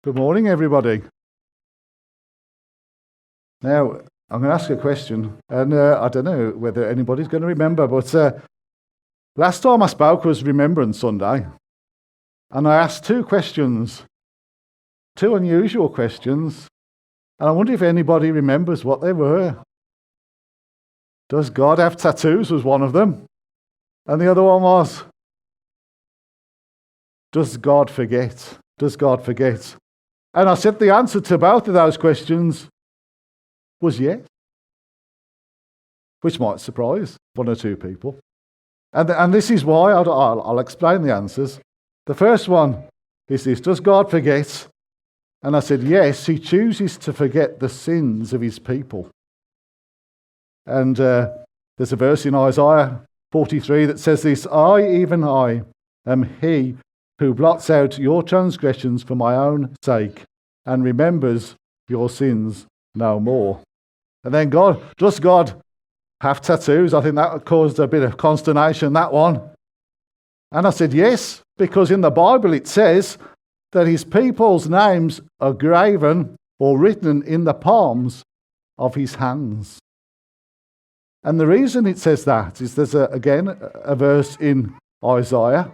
Good morning, everybody. Now, I'm going to ask a question, and I don't know whether anybody's going to remember, but last time I spoke was Remembrance Sunday, and I asked two questions, two unusual questions, and I wonder if anybody remembers what they were. Does God have tattoos was one of them, and the other one was, does God forget? Does God forget? And I said the answer to both of those questions was yes, which might surprise one or two people. And this is why I'll explain the answers. The first one is this: does God forget? And I said yes, he chooses to forget the sins of his people. And there's a verse in Isaiah 43 that says this: even I, am he who blots out your transgressions for my own sake and remembers your sins no more. And then does God have tattoos? I think that caused a bit of consternation, that one. And I said yes, because in the Bible it says that his people's names are graven or written in the palms of his hands. And the reason it says that is there's again a verse in Isaiah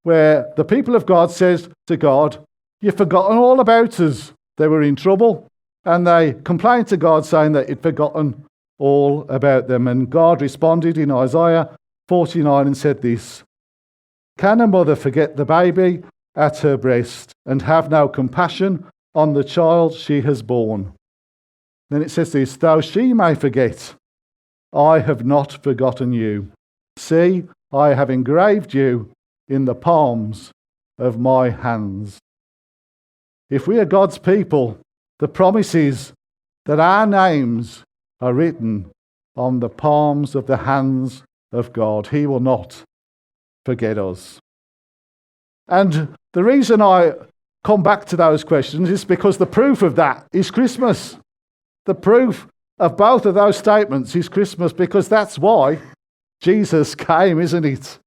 where the people of God says to God, "You've forgotten all about us." They were in trouble, and they complained to God saying that he'd forgotten all about them. And God responded in Isaiah 49 and said this: "Can a mother forget the baby at her breast and have no compassion on the child she has borne?" Then it says this: "Though she may forget, I have not forgotten you. See, I have engraved you in the palms of my hands." If we are God's people, the promise is that our names are written on the palms of the hands of God. He will not forget us. And the reason I come back to those questions is because the proof of that is Christmas. The proof of both of those statements is Christmas, because that's why Jesus came, isn't it?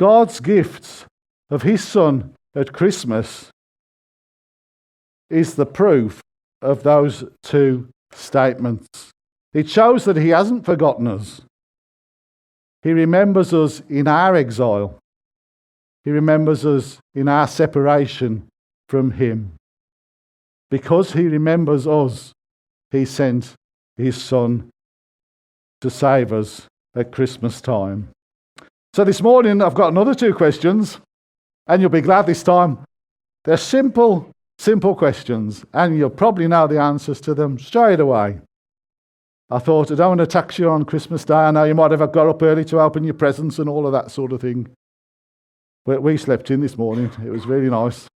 God's gift of his Son at Christmas is the proof of those two statements. It shows that he hasn't forgotten us. He remembers us in our exile. He remembers us in our separation from him. Because he remembers us, he sent his Son to save us at Christmas time. So this morning I've got another two questions, and you'll be glad this time. They're simple questions, and you'll probably know the answers to them straight away. I thought, I don't want to tax you on Christmas Day. I know you might have got up early to open your presents and all of that sort of thing. But we slept in this morning. It was really nice.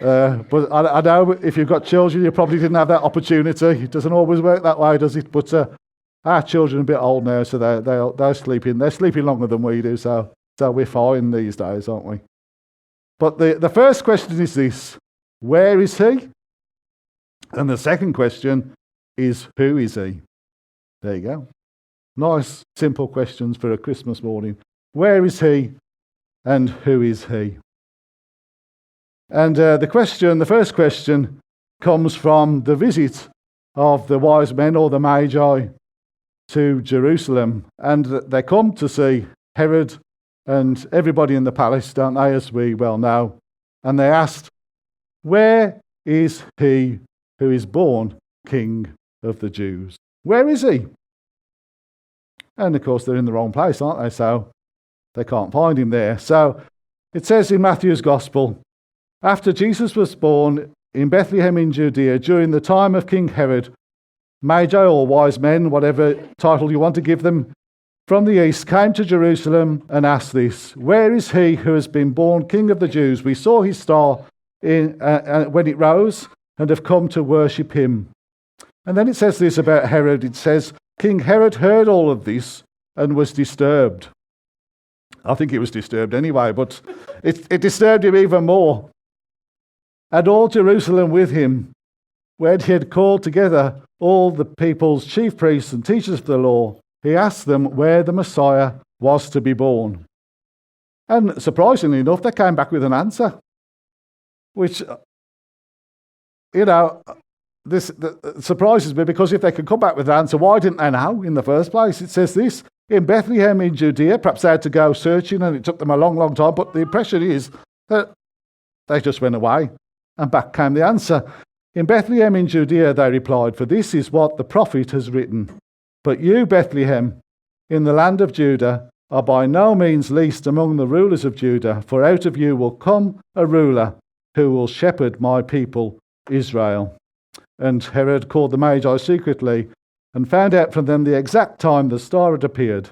But I know if you've got children, you probably didn't have that opportunity. It doesn't always work that way, does it? But our children are a bit old now, so they're sleeping. They're sleeping longer than we do, so we're fine these days, aren't we? But the first question is this: where is he? And the second question is, who is he? There you go. Nice, simple questions for a Christmas morning. Where is he and who is he? And the first question comes from the visit of the wise men, or the Magi, to Jerusalem. And they come to see Herod and everybody in the palace, don't they, as we well know. And they asked, "Where is he who is born King of the Jews? Where is he?" And of course, they're in the wrong place, aren't they? So they can't find him there. So it says in Matthew's Gospel, after Jesus was born in Bethlehem in Judea during the time of King Herod, Magi, or wise men, whatever title you want to give them, from the east came to Jerusalem and asked this: "Where is he who has been born King of the Jews? We saw his star when it rose and have come to worship him." And then it says this about Herod. It says, King Herod heard all of this and was disturbed. I think he was disturbed anyway, but it disturbed him even more. And all Jerusalem with him, when he had called together all the people's chief priests and teachers of the law, he asked them where the Messiah was to be born. And surprisingly enough, they came back with an answer. which, this surprises me, because if they could come back with an answer, why didn't they know in the first place? It says this, in Bethlehem in Judea. Perhaps they had to go searching and it took them a long, long time, but the impression is that they just went away and back came the answer. In Bethlehem in Judea, they replied, for this is what the prophet has written. But you, Bethlehem, in the land of Judah, are by no means least among the rulers of Judah, for out of you will come a ruler who will shepherd my people Israel. And Herod called the Magi secretly and found out from them the exact time the star had appeared.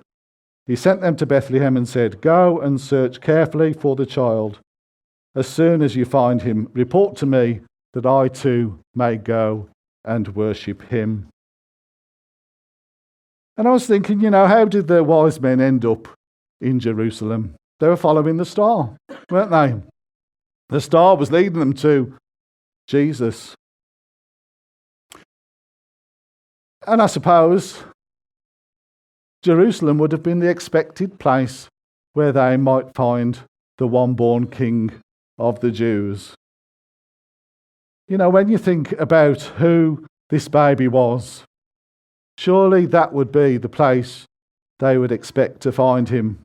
He sent them to Bethlehem and said, go and search carefully for the child. As soon as you find him, report to me, that I too may go and worship him. And I was thinking, how did the wise men end up in Jerusalem? They were following the star, weren't they? The star was leading them to Jesus. And I suppose Jerusalem would have been the expected place where they might find the one-born King of the Jews. When you think about who this baby was, surely that would be the place they would expect to find him.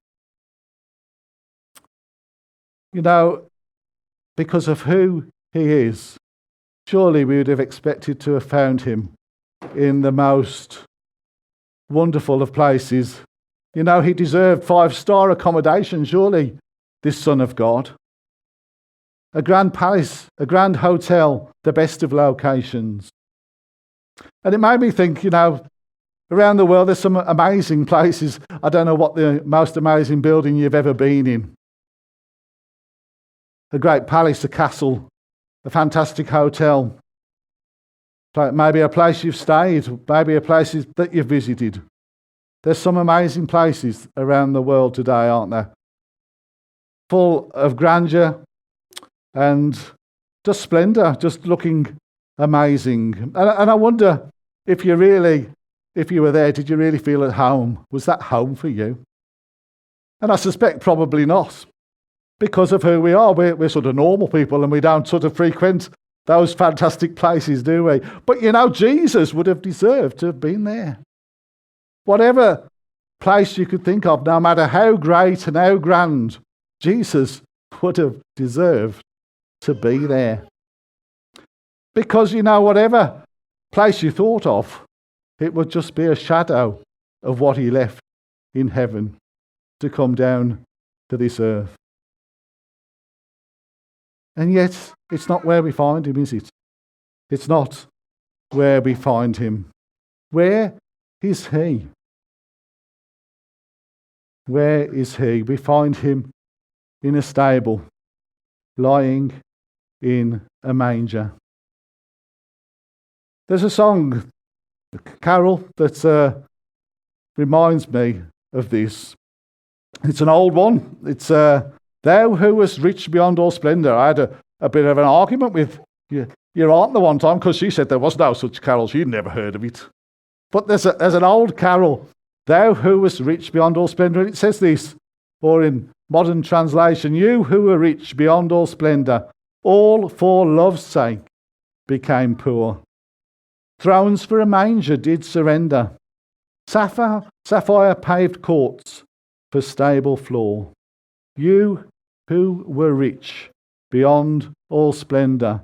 Because of who he is, surely we would have expected to have found him in the most wonderful of places. He deserved 5-star accommodation, surely, this Son of God. A grand palace, a grand hotel, the best of locations. And it made me think, around the world there's some amazing places. I don't know what the most amazing building you've ever been in. A great palace, a castle, a fantastic hotel. Maybe a place you've stayed, maybe a place that you've visited. There's some amazing places around the world today, aren't there? Full of grandeur and just splendour, just looking amazing. And I wonder if you were there, did you really feel at home? Was that home for you? And I suspect probably not, because of who we are. We're sort of normal people and we don't sort of frequent those fantastic places, do we? But Jesus would have deserved to have been there. Whatever place you could think of, no matter how great and how grand, Jesus would have deserved to be there. Because, whatever place you thought of, it would just be a shadow of what he left in heaven to come down to this earth. And yet, it's not where we find him, is it? It's not where we find him. Where is he? Where is he? We find him in a stable, lying in a manger. There's a song, a carol, that reminds me of this. It's an old one. It's Thou who wast rich beyond all splendour. I had a bit of an argument with your aunt the one time, because she said there was no such carol. She'd never heard of it. But there's an old carol, Thou who wast rich beyond all splendour. And it says this, or in modern translation, you who were rich beyond all splendour, all for love's sake became poor. Thrones for a manger did surrender. Sapphire paved courts for stable floor. You who were rich beyond all splendour,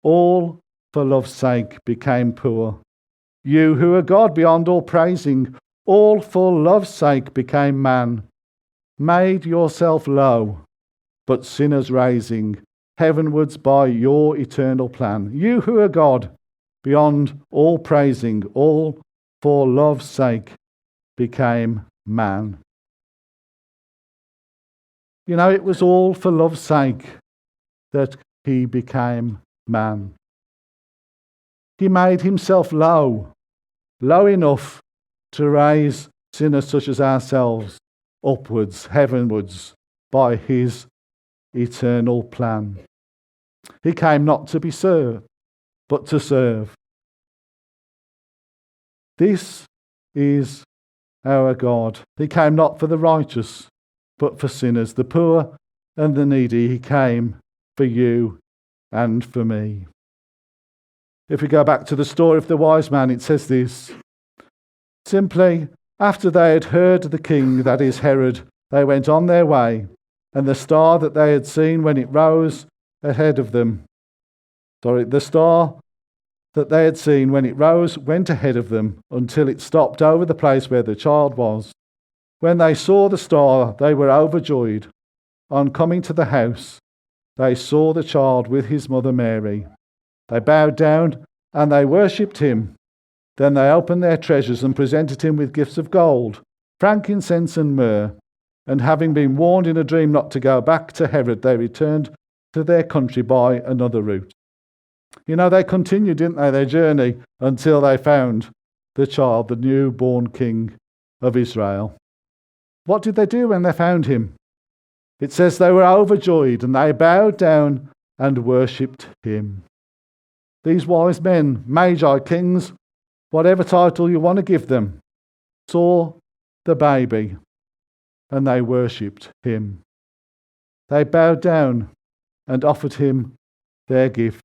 all for love's sake became poor. You who are God beyond all praising, all for love's sake became man. Made yourself low, but sinners raising, heavenwards by your eternal plan. You who are God beyond all praising, all for love's sake became man. It was all for love's sake that he became man. He made himself low enough to raise sinners such as ourselves upwards, heavenwards, by his eternal plan. He came not to be served, but to serve. This is our God. He came not for the righteous, but for sinners, the poor and the needy. He came for you and for me. If we go back to the story of the wise man, it says this: simply, after they had heard the king, that is Herod, they went on their way, and the star that they had seen when it rose ahead of them. The star that they had seen when it rose went ahead of them until it stopped over the place where the child was. When they saw the star, they were overjoyed. On coming to the house, they saw the child with his mother Mary. They bowed down and they worshipped him. Then they opened their treasures and presented him with gifts of gold, frankincense and myrrh. And having been warned in a dream not to go back to Herod, they returned to their country by another route. You know, they continued, didn't they, their journey until they found the child, the newborn king of Israel. What did they do when they found him? It says they were overjoyed and they bowed down and worshipped him. These wise men, magi, kings, whatever title you want to give them, saw the baby and they worshipped him. They bowed down and offered him their gift.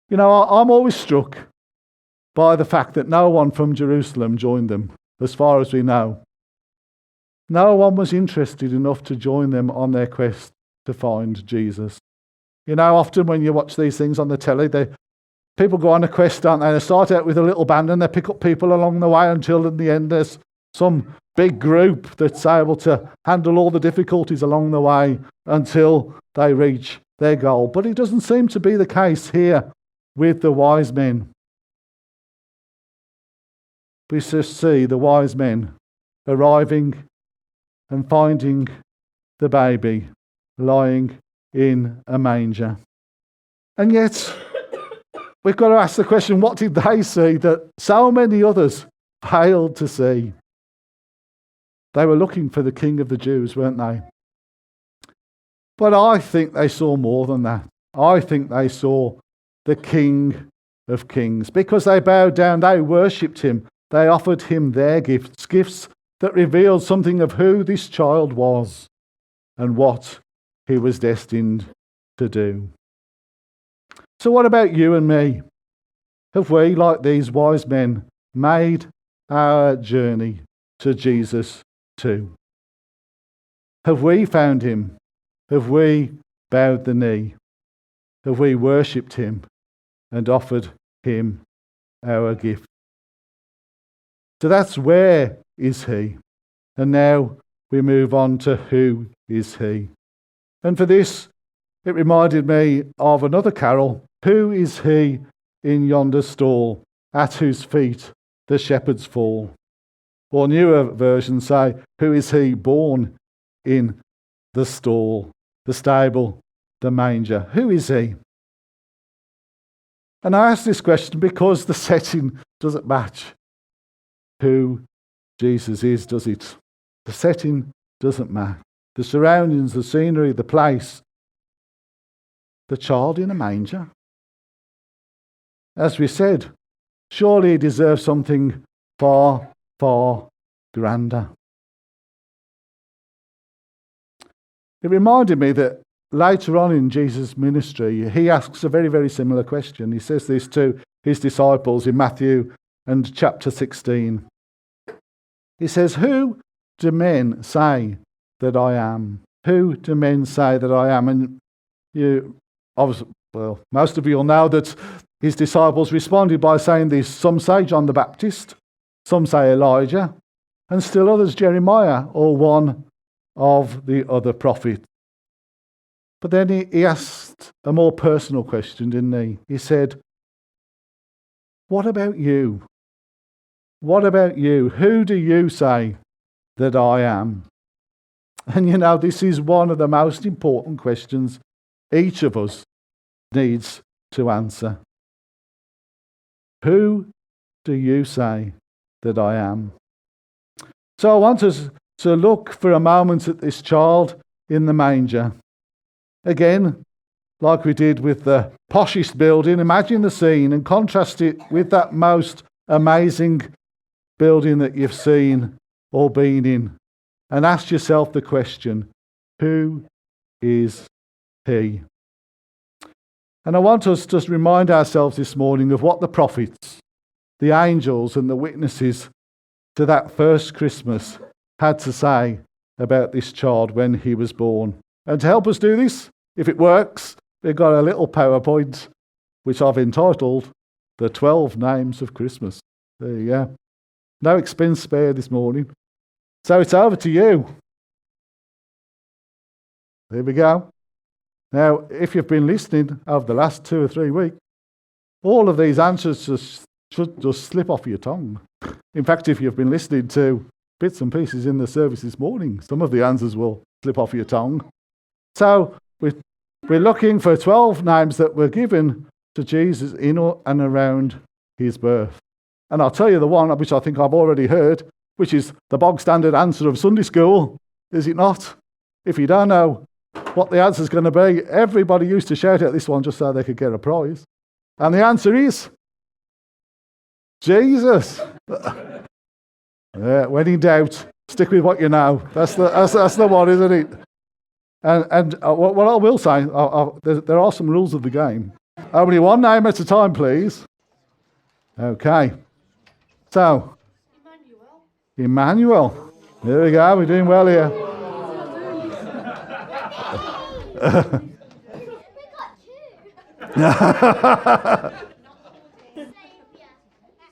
You know, I'm always struck by the fact that no one from Jerusalem joined them, as far as we know. No one was interested enough to join them on their quest to find Jesus. You know, often when you watch these things on the telly, people go on a quest, don't they? They start out with a little band and they pick up people along the way until in the end there's some big group that's able to handle all the difficulties along the way until they reach their goal. But it doesn't seem to be the case here with the wise men. We just see the wise men arriving and finding the baby lying in a manger. And yet, we've got to ask the question, what did they see that so many others failed to see? They were looking for the King of the Jews, weren't they? But I think they saw more than that. I think they saw the King of Kings. Because they bowed down, they worshipped him. They offered him their gifts, gifts that revealed something of who this child was and what he was destined to do. So what about you and me? Have we, like these wise men, made our journey to Jesus too? Have we found him? Have we bowed the knee? Have we worshipped him and offered him our gift? So that's where is he. And now we move on to who is he. And for this, it reminded me of another carol. Who is he in yonder stall, at whose feet the shepherds fall? Or newer versions say, who is he born in the stall, the stable, the manger? Who is he? And I ask this question because the setting doesn't match who Jesus is, does it? The setting doesn't match. The surroundings, the scenery, the place. The child in a manger. As we said, surely he deserves something far, far grander. It reminded me that later on in Jesus' ministry, he asks a very, very similar question. He says this to his disciples in Matthew and chapter 16. He says, who do men say that I am? Who do men say that I am? And most of you will know that his disciples responded by saying this. Some say John the Baptist, some say Elijah, and still others Jeremiah or one of the other prophets. But then he asked a more personal question, didn't he? He said, what about you? What about you? Who do you say that I am? And you know, this is one of the most important questions each of us needs to answer. Who do you say that I am? So I want us to look for a moment at this child in the manger. Again, like we did with the poshest building, imagine the scene and contrast it with that most amazing building that you've seen or been in. And ask yourself the question, who is he? And I want us to just remind ourselves this morning of what the prophets, the angels and the witnesses to that first Christmas had to say about this child when he was born. And to help us do this, if it works, we've got a little PowerPoint which I've entitled The 12 Names of Christmas. There you go. No expense spared this morning. So it's over to you. There we go. Now, if you've been listening over the last 2 or 3 weeks, all of these answers should just slip off your tongue. In fact, if you've been listening to bits and pieces in the service this morning, some of the answers will slip off your tongue. So we're looking for 12 names that were given to Jesus in and around his birth. And I'll tell you the one which I think I've already heard, which is the bog standard answer of Sunday school, is it not? If you don't know what the answer is going to be, everybody used to shout out this one just so they could get a prize. And the answer is Jesus. When in doubt, stick with what you know. That's the one, isn't it? And what I will say, there are some rules of the game. Only one name at a time, please. Okay. So, Emmanuel. There we go. We're doing well here.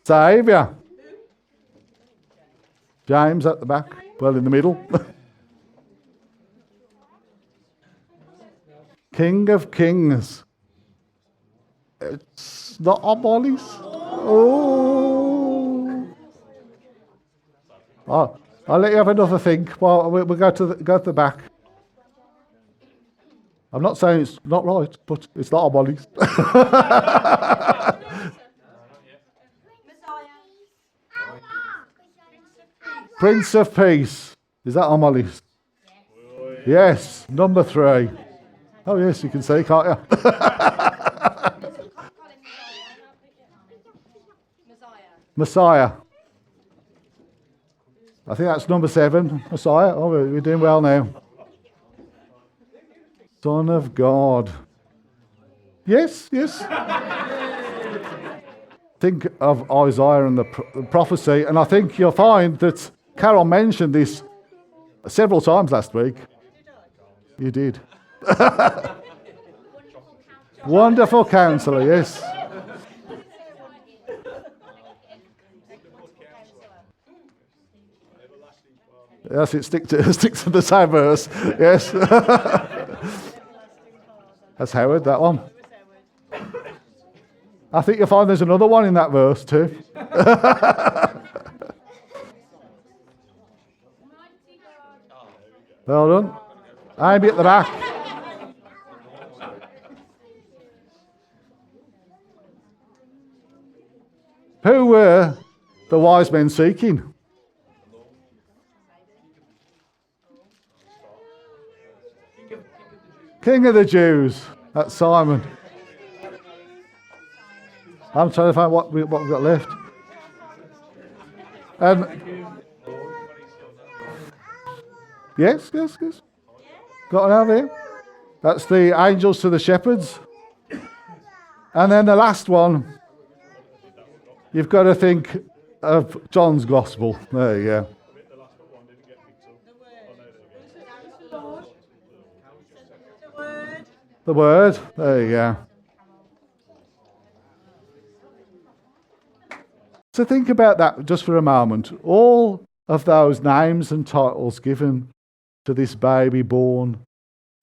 Saviour. James at the back. Well, in the middle. King of Kings. It's not Obolis. Oh. I'll let you have another think. Well, we'll go to the back. I'm not saying it's not right, but it's not Obolis. Prince of Peace. Is that on my list? Yes, number 3. Oh yes, you can see, can't you? Messiah. I think that's number 7. Messiah. Oh, we're doing well now. Son of God. Yes. Think of Isaiah and the prophecy, and I think you'll find that Carol mentioned this several times last week. You did. Wonderful Counselor, yes. Yes, it stick to the same verse. Yes. That's Howard, that one. I think you'll find there's another one in that verse too. Well done. Amy at the back. Who were the wise men seeking? King of the Jews. That's Simon. I'm trying to find what we've got left. Yes. Got an over here. That's the angels to the shepherds. And then the last one, you've got to think of John's Gospel. There you go. The Word. There you go. So think about that just for a moment. All of those names and titles given to this baby born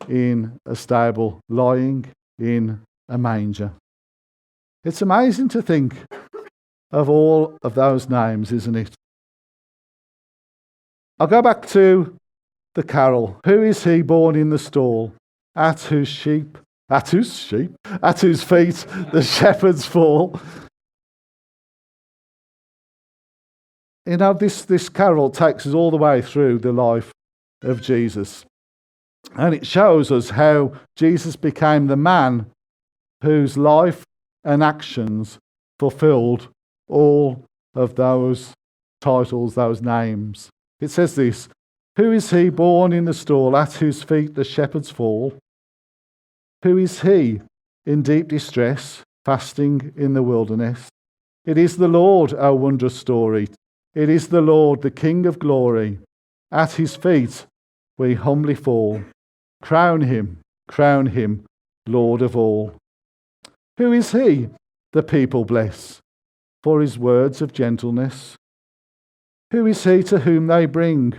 in a stable, lying in a manger. It's amazing to think of all of those names, isn't it? I'll go back to the carol. Who is he born in the stall? At whose feet the shepherds fall. You know, this carol takes us all the way through the life of Jesus. And it shows us how Jesus became the man whose life and actions fulfilled all of those titles, those names. It says this, who is he born in the stall, at whose feet the shepherds fall? Who is he in deep distress, fasting in the wilderness. It is the Lord, our wondrous story. It is the Lord, the King of glory. At his feet we humbly fall. Crown him, Lord of all. Who is he? The people bless, for his words of gentleness. Who is he to whom they bring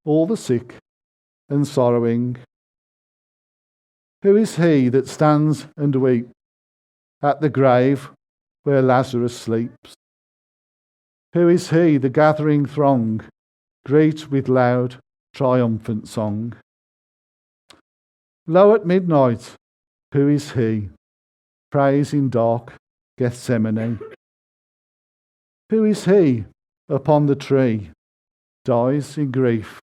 all the sick and sorrowing? Who is he that stands and weeps at the grave where Lazarus sleeps? Who is he the gathering throng greet with loud triumphant song? Lo, at midnight, who is he? Prays in dark Gethsemane. Who is he upon the tree? Dies in grief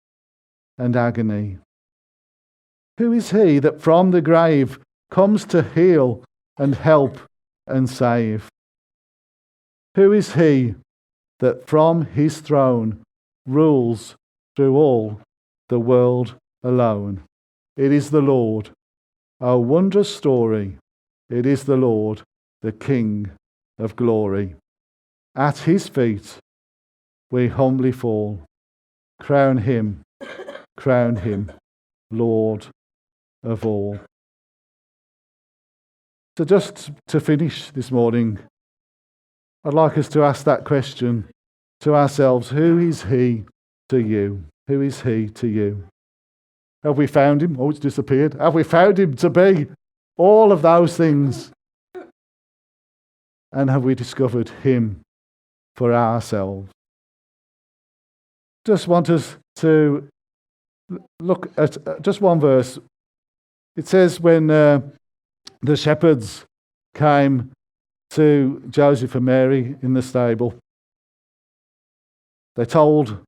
and agony. Who is he that from the grave comes to heal and help and save? Who is he that from his throne rules through all the world alone? It is the Lord, our wondrous story. It is the Lord, the King of glory. At his feet we humbly fall. Crown him, Lord of all. So just to finish this morning, I'd like us to ask that question to ourselves. Who is he to you? Who is he to you? Have we found him? Oh, it's disappeared. Have we found him to be all of those things? And have we discovered him for ourselves? Just want us to look at just one verse. It says when the shepherds came to Joseph and Mary in the stable, they told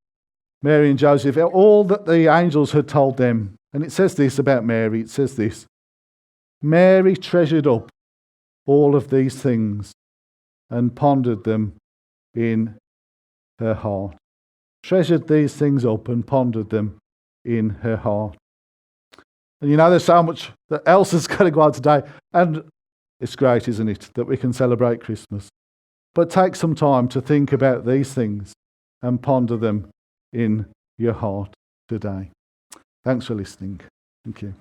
Mary and Joseph all that the angels had told them. And it says this about Mary. It says this: Mary treasured up all of these things and pondered them in her heart. Treasured these things up and pondered them in her heart. And you know, there's so much that else is going to go on today. And it's great, isn't it, that we can celebrate Christmas. But take some time to think about these things and ponder them in your heart today. Thanks for listening. Thank you.